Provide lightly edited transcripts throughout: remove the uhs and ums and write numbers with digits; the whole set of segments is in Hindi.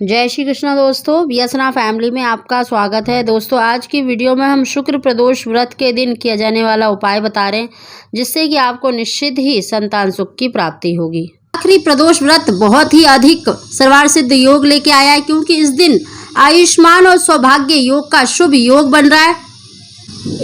जय श्री कृष्णा दोस्तों, व्यसना फैमिली में आपका स्वागत है। दोस्तों आज की वीडियो में हम शुक्र प्रदोष व्रत के दिन किया जाने वाला उपाय बता रहे हैं, जिससे कि आपको निश्चित ही संतान सुख की प्राप्ति होगी। आखिरी प्रदोष व्रत बहुत ही अधिक सर्वार्थ सिद्ध योग लेके आया है, क्योंकि इस दिन आयुष्मान और सौभाग्य योग का शुभ योग बन रहा है।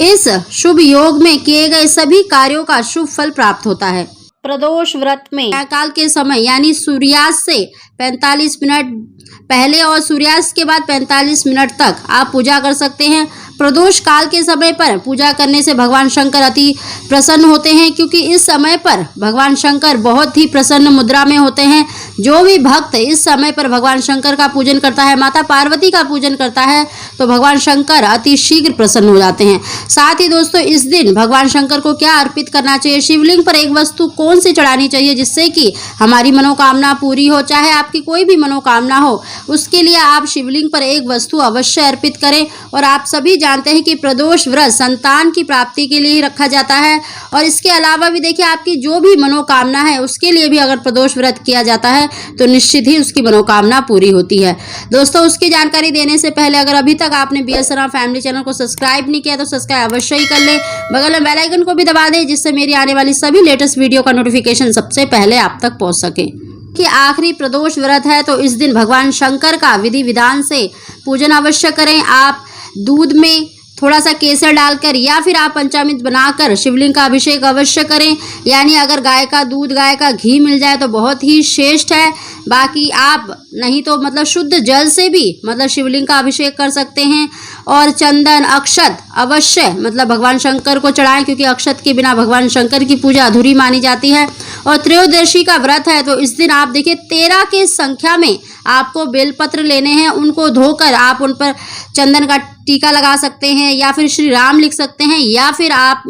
इस शुभ योग में किए गए सभी कार्यों का शुभ फल प्राप्त होता है। प्रदोष व्रत में काल के समय यानी सूर्यास्त से 45 मिनट पहले और सूर्यास्त के बाद 45 मिनट तक आप पूजा कर सकते हैं। प्रदोष काल के समय पर पूजा करने से भगवान शंकर अति प्रसन्न होते हैं, क्योंकि इस समय पर भगवान शंकर बहुत ही प्रसन्न मुद्रा में होते हैं। जो भी भक्त इस समय पर भगवान शंकर का पूजन करता है, माता पार्वती का पूजन करता है, तो भगवान शंकर अति शीघ्र प्रसन्न हो जाते हैं। साथ ही दोस्तों इस दिन भगवान शंकर को क्या अर्पित करना चाहिए, शिवलिंग पर एक वस्तु कौन सी चढ़ानी चाहिए जिससे कि हमारी मनोकामना पूरी हो, चाहे आपकी कोई भी मनोकामना हो, उसके लिए आप शिवलिंग पर एक वस्तु अवश्य अर्पित करें। और आप सभी जानते हैं कि प्रदोष व्रत संतान की प्राप्ति के लिए ही रखा जाता है, और इसके अलावा भी देखिए आपकी जो भी मनोकामना है उसके लिए भी अगर प्रदोष व्रत किया जाता है तो निश्चित ही उसकी मनोकामना पूरी होती है। दोस्तों उसकी जानकारी देने से पहले अगर अभी तक आपने व्यसना फैमिली चैनल को सब्सक्राइब नहीं किया तो सब्सक्राइब अवश्य ही कर ले, बगल में बेल आइकन को भी दबा दें, जिससे मेरी आने वाली सभी लेटेस्ट वीडियो का नोटिफिकेशन सबसे पहले आप तक पहुंच सके। कि आखिरी प्रदोष व्रत है तो इस दिन भगवान शंकर का विधि विधान से पूजन अवश्य करें। आप दूध में थोड़ा सा केसर डालकर या फिर आप पंचामृत बनाकर शिवलिंग का अभिषेक अवश्य करें। यानी अगर गाय का दूध गाय का घी मिल जाए तो बहुत ही श्रेष्ठ है। बाकी आप नहीं तो शुद्ध जल से भी शिवलिंग का अभिषेक कर सकते हैं। और चंदन अक्षत अवश्य भगवान शंकर को चढ़ाएं, क्योंकि अक्षत के बिना भगवान शंकर की पूजा अधूरी मानी जाती है। और त्रयोदशी का व्रत है तो इस दिन आप देखिए 13 के संख्या में आपको बेलपत्र लेने हैं। उनको धोकर आप उन पर चंदन का टीका लगा सकते हैं, या फिर श्री राम लिख सकते हैं, या फिर आप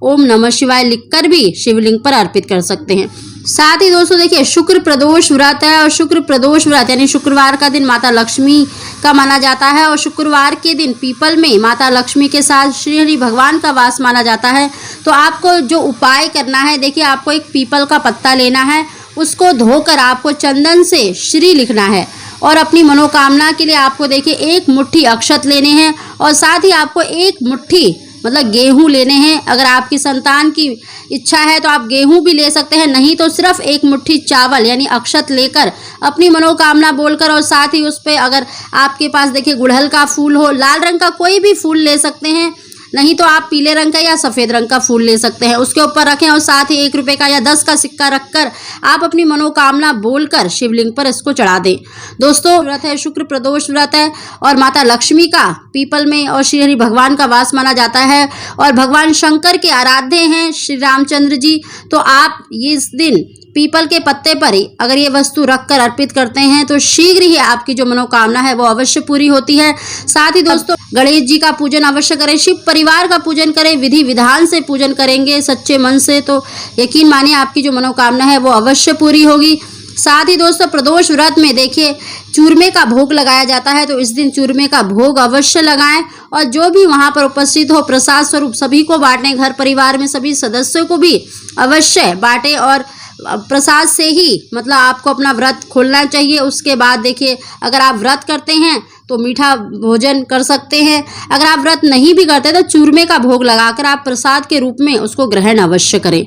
ओम नमः शिवाय लिखकर भी शिवलिंग पर अर्पित कर सकते हैं। साथ ही दोस्तों देखिए शुक्र प्रदोष व्रत है, और शुक्र प्रदोष व्रत यानी शुक्रवार का दिन माता लक्ष्मी का माना जाता है। और शुक्रवार के दिन पीपल में माता लक्ष्मी के साथ श्री हरि भगवान का वास माना जाता है। तो आपको जो उपाय करना है, देखिए आपको एक पीपल का पत्ता लेना है, उसको धोकर आपको चंदन से श्री लिखना है। और अपनी मनोकामना के लिए आपको देखिए एक मुट्ठी अक्षत लेने हैं, और साथ ही आपको एक मुट्ठी गेहूं लेने हैं। अगर आपकी संतान की इच्छा है तो आप गेहूं भी ले सकते हैं, नहीं तो सिर्फ एक मुट्ठी चावल यानी अक्षत लेकर अपनी मनोकामना बोलकर, और साथ ही उस पे अगर आपके पास देखिए गुड़हल का फूल हो, लाल रंग का कोई भी फूल ले सकते हैं, नहीं तो आप पीले रंग का या सफ़ेद रंग का फूल ले सकते हैं, उसके ऊपर रखें। और साथ ही 1 रुपये का या 10 का सिक्का रखकर आप अपनी मनोकामना बोलकर शिवलिंग पर इसको चढ़ा दें। दोस्तों व्रत है शुक्र प्रदोष व्रत है, और माता लक्ष्मी का पीपल में और श्री हरि भगवान का वास माना जाता है, और भगवान शंकर के आराध्य हैं श्री रामचंद्र जी। तो आप इस दिन पीपल के पत्ते पर ही अगर ये वस्तु रखकर अर्पित करते हैं तो शीघ्र ही आपकी जो मनोकामना है वो अवश्य पूरी होती है। साथ ही दोस्तों गणेश जी का पूजन अवश्य करें, शिव परिवार का पूजन करें, विधि विधान से पूजन करेंगे सच्चे मन से, तो यकीन मानिए आपकी जो मनोकामना है वो अवश्य पूरी होगी। साथ ही दोस्तों प्रदोष व्रत में देखिए चूरमे का भोग लगाया जाता है, तो इस दिन चूरमे का भोग अवश्य लगाएं, और जो भी वहां पर उपस्थित हो प्रसाद स्वरूप सभी को बांटें। घर परिवार में सभी सदस्यों को भी अवश्य बांटें, और प्रसाद से ही आपको अपना व्रत खोलना चाहिए। उसके बाद देखिए अगर आप व्रत करते हैं तो मीठा भोजन कर सकते हैं, अगर आप व्रत नहीं भी करते तो चूरमे का भोग लगाकर आप प्रसाद के रूप में उसको ग्रहण अवश्य करें।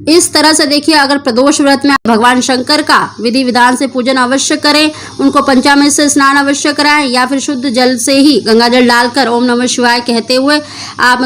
इस तरह से देखिए अगर प्रदोष व्रत में भगवान शंकर का विधि विधान से पूजन अवश्य करें, उनको पंचामृत से स्नान अवश्य कराएं, या फिर शुद्ध जल से ही गंगा जल डालकर ओम नमः शिवाय कहते हुए आप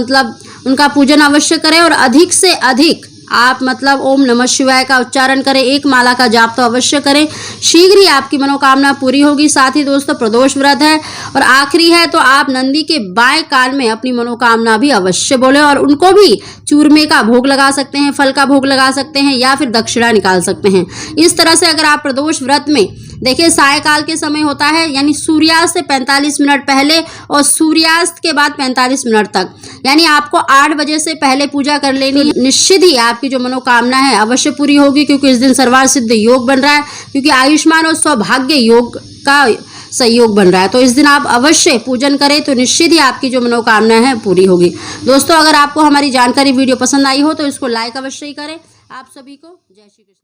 उनका पूजन अवश्य करें। और अधिक से अधिक आप ओम नमः शिवाय का उच्चारण करें, 1 माला का जाप तो अवश्य करें, शीघ्र ही आपकी मनोकामना पूरी होगी। साथ ही दोस्तों प्रदोष व्रत है और आखिरी है तो आप नंदी के बाएं कान में अपनी मनोकामना भी अवश्य बोले, और उनको भी चूरमे का भोग लगा सकते हैं, फल का भोग लगा सकते हैं, या फिर दक्षिणा निकाल सकते हैं। इस तरह से अगर आप प्रदोष व्रत में देखिए सायकाल के समय होता है, यानी सूर्यास्त से 45 मिनट पहले और सूर्यास्त के बाद 45 मिनट तक, यानी आपको 8 बजे से पहले पूजा कर लेनी है। निश्चित ही आपकी जो मनोकामना है अवश्य पूरी होगी, क्योंकि इस दिन सर्वार्थ सिद्ध योग बन रहा है, क्योंकि आयुष्मान और सौभाग्य योग का सहयोग बन रहा है। तो इस दिन आप अवश्य पूजन करें तो निश्चित ही आपकी जो मनोकामना है पूरी होगी। दोस्तों अगर आपको हमारी जानकारी वीडियो पसंद आई हो तो इसको लाइक अवश्य ही करें। आप सभी को जय श्री कृष्ण।